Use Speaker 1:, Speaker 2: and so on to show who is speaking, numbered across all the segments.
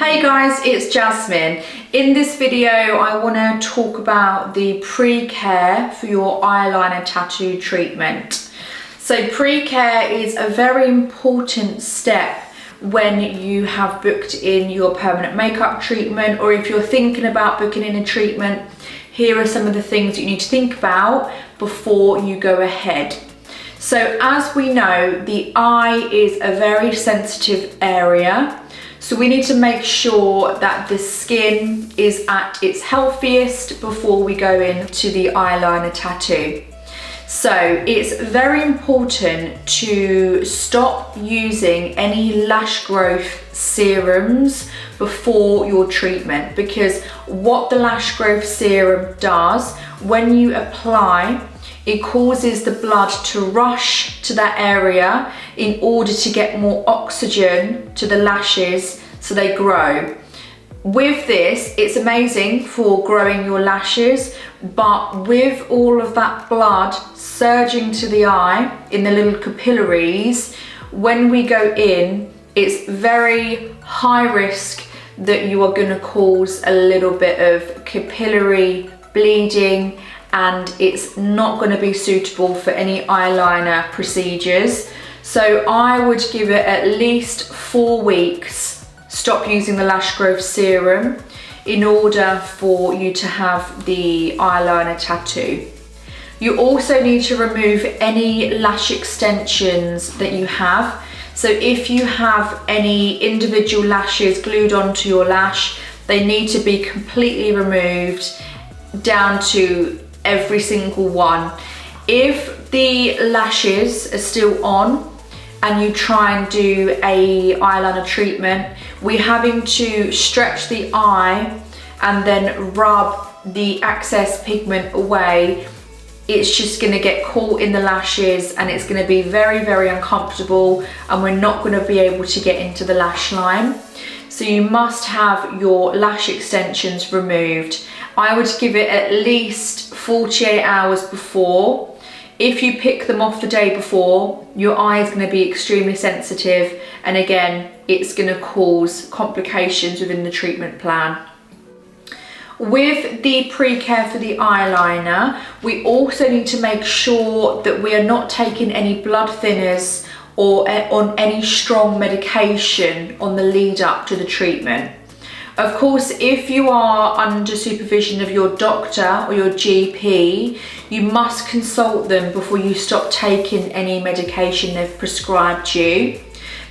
Speaker 1: Hey guys, it's Jasmine. In this video I want to talk about the pre-care for your eyeliner tattoo treatment. So pre-care is a very important step when you have booked in your permanent makeup treatment, or if you're thinking about booking in a treatment, here are some of the things you need to think about before you go ahead. So as we know, the eye is a very sensitive area. So we need to make sure that the skin is at its healthiest before we go into the eyeliner tattoo. So it's very important to stop using any lash growth serums before your treatment, because what the lash growth serum does, when you apply, it causes the blood to rush to that area in order to get more oxygen to the lashes so they grow. With this, it's amazing for growing your lashes, but with all of that blood surging to the eye in the little capillaries, when we go in, it's very high risk that you are going to cause a little bit of capillary bleeding, and it's not going to be suitable for any eyeliner procedures. So I would give it at least 4 weeks, stop using the lash growth serum, in order for you to have the eyeliner tattoo. You also need to remove any lash extensions that you have. So if you have any individual lashes glued onto your lash, they need to be completely removed down to every single one. If the lashes are still on and you try and do a eyeliner treatment, we're having to stretch the eye and then rub the excess pigment away. It's just going to get caught in the lashes and it's going to be very, very uncomfortable, and we're not going to be able to get into the lash line. So you must have your lash extensions removed. I would give it at least 48 hours before. If you pick them off the day before, your eye is going to be extremely sensitive, and again, it's going to cause complications within the treatment plan. With the pre-care for the eyeliner, we also need to make sure that we are not taking any blood thinners or on any strong medication on the lead up to the treatment. Of course, if you are under supervision of your doctor or your GP, you must consult them before you stop taking any medication they've prescribed you.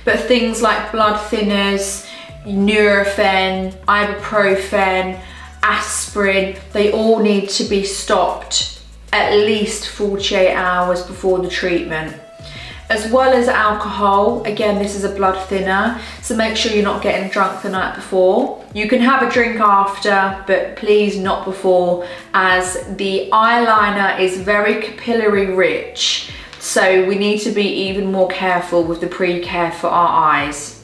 Speaker 1: But things like blood thinners, Nurofen, ibuprofen, aspirin, they all need to be stopped at least 48 hours before the treatment. As well as alcohol, again, this is a blood thinner, so make sure you're not getting drunk the night before. You can have a drink after, but please not before, as the eyeliner is very capillary rich, so we need to be even more careful with the pre-care for our eyes.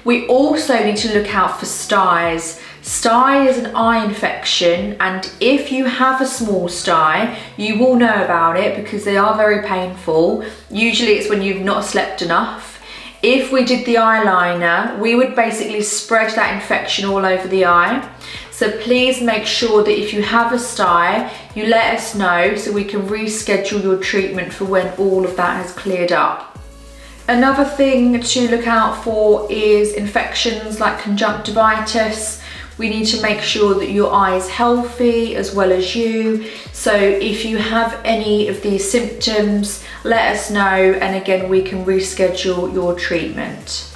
Speaker 1: We also need to look out for styes. Stye is an eye infection, and if you have a small stye, you will know about it because they are very painful. Usually it's when you've not slept enough. If we did the eyeliner, we would basically spread that infection all over the eye. So please make sure that if you have a stye, you let us know so we can reschedule your treatment for when all of that has cleared up. Another thing to look out for is infections like conjunctivitis. We need to make sure that your eye is healthy as well as you. So if you have any of these symptoms, let us know, and again, we can reschedule your treatment.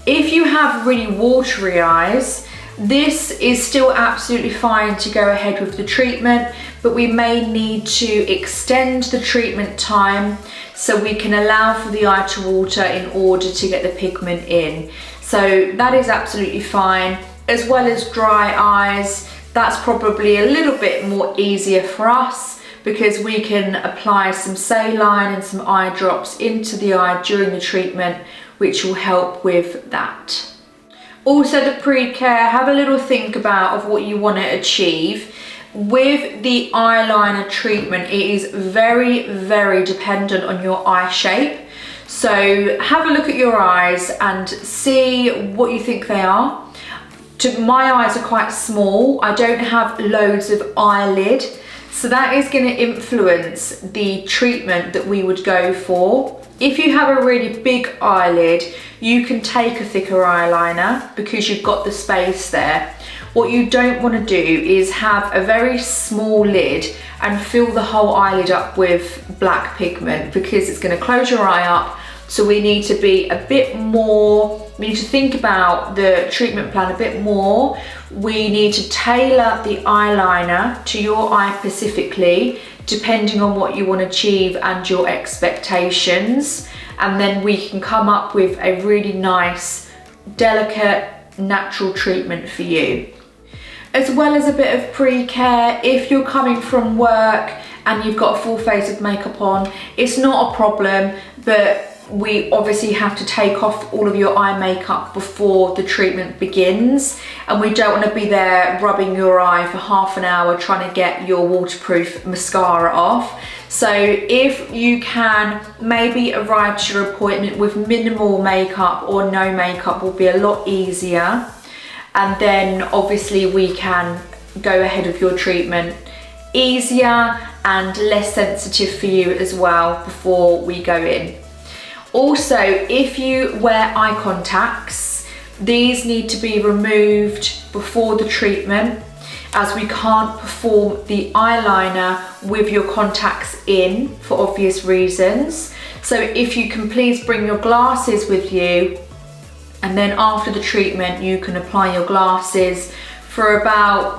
Speaker 1: If you have really watery eyes, this is still absolutely fine to go ahead with the treatment, but we may need to extend the treatment time so we can allow for the eye to water in order to get the pigment in. So that is absolutely fine. As well as dry eyes, that's probably a little bit more easier for us because we can apply some saline and some eye drops into the eye during the treatment, which will help with that. Also, the pre-care, have a little think about of what you want to achieve. With the eyeliner treatment, it is very, very dependent on your eye shape. So have a look at your eyes and see what you think they are. My eyes are quite small. I don't have loads of eyelid. So that is going to influence the treatment that we would go for. If you have a really big eyelid, you can take a thicker eyeliner because you've got the space there. What you don't want to do is have a very small lid and fill the whole eyelid up with black pigment, because it's going to close your eye up. So we need to be a bit more, we need to think about the treatment plan a bit more. We need to tailor the eyeliner to your eye specifically, depending on what you want to achieve and your expectations. And then we can come up with a really nice, delicate, natural treatment for you. As well as a bit of pre-care, if you're coming from work and you've got a full face of makeup on, it's not a problem, but we obviously have to take off all of your eye makeup before the treatment begins, and we don't want to be there rubbing your eye for half an hour trying to get your waterproof mascara off. So if you can maybe arrive to your appointment with minimal makeup or no makeup, will be a lot easier, and then obviously we can go ahead with your treatment easier and less sensitive for you as well before we go in. Also, if you wear eye contacts, these need to be removed before the treatment, as we can't perform the eyeliner with your contacts in for obvious reasons. So if you can please bring your glasses with you, and then after the treatment you can apply your glasses for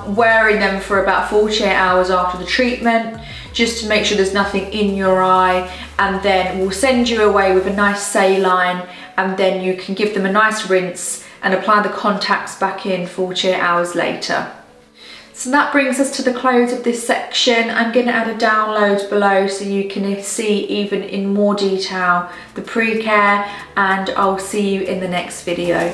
Speaker 1: wearing them for about 48 hours after the treatment, just to make sure there's nothing in your eye, and then we'll send you away with a nice saline, and then you can give them a nice rinse and apply the contacts back in 48 hours later. So that brings us to the close of this section. I'm going to add a download below so you can see even in more detail the pre-care, and I'll see you in the next video.